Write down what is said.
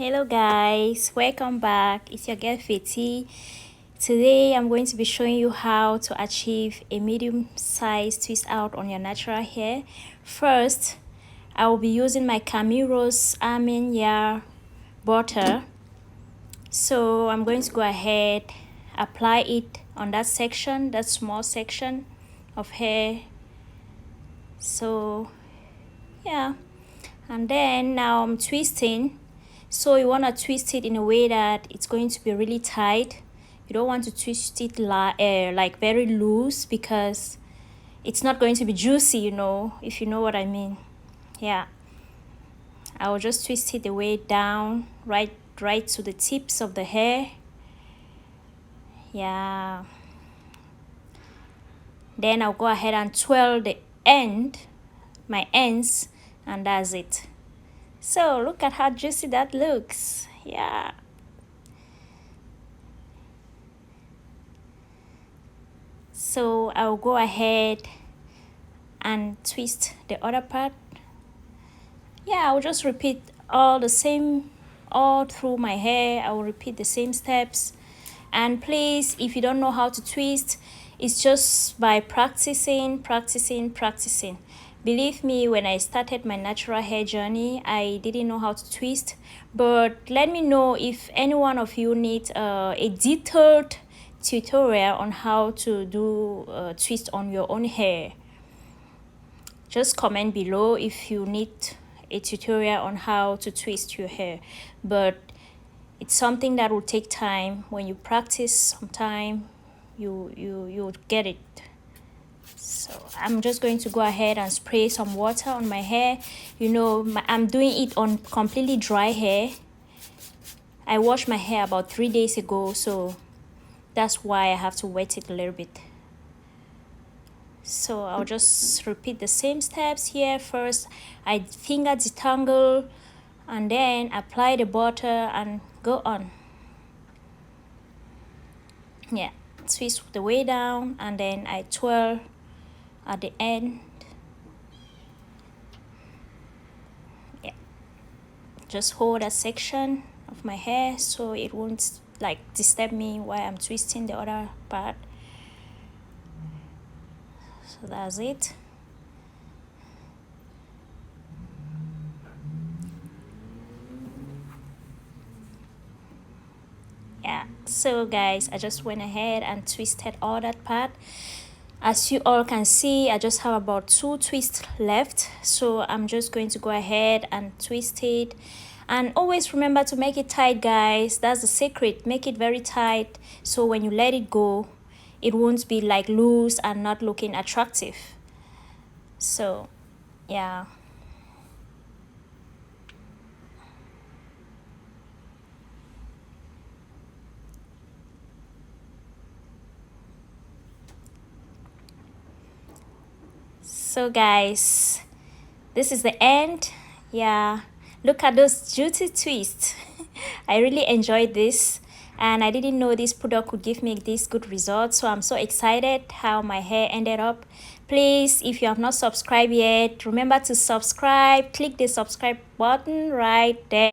Hello guys, welcome back. It's your girl Fiti. Today I'm going to be showing you how to achieve a medium size twist out on your natural hair. First, I will be using my Camiro's Armenian butter. So I'm going to go ahead, apply it on that section, that small section of hair. So yeah, and then now I'm twisting. So you want to twist it in a way that it's going to be really tight. You don't want to twist it like very loose, because it's not going to be juicy, if you know what I mean. Yeah, I will just twist it the way down, right to the tips of the hair. Yeah, then I'll go ahead and twirl my ends, and that's it. So look at how juicy that looks. Yeah. So I'll go ahead and twist the other part. Yeah, I'll just repeat all through my hair. I will repeat the same steps. And please, if you don't know how to twist, it's just by practicing. Believe me, when I started my natural hair journey, I didn't know how to twist. But let me know if any one of you need a detailed tutorial on how to do twist on your own hair. Just comment below if you need a tutorial on how to twist your hair. But it's something that will take time. When you practice some time, you'll get it. So I'm just going to go ahead and spray some water on my hair. I'm doing it on completely dry hair. I washed my hair about 3 days ago, so that's why I have to wet it a little bit. So I'll just repeat the same steps here. First, I finger detangle and then apply the butter and go on. Yeah, twist the way down and then I twirl at the end. Yeah, just hold a section of my hair so it won't disturb me while I'm twisting the other part. So that's it. Yeah, so guys, I just went ahead and twisted all that part. As you all can see, I just have about 2 twists left, so I'm just going to go ahead and twist it. And always remember to make it tight, guys. That's the secret. Make it very tight, so when you let it go, it won't be like loose and not looking attractive. So yeah. So guys, this is the end. Yeah, look at those juicy twists. I really enjoyed this, and I didn't know this product could give me this good result, so I'm so excited how my hair ended up. Please, if you have not subscribed yet, remember to subscribe. Click the subscribe button right there.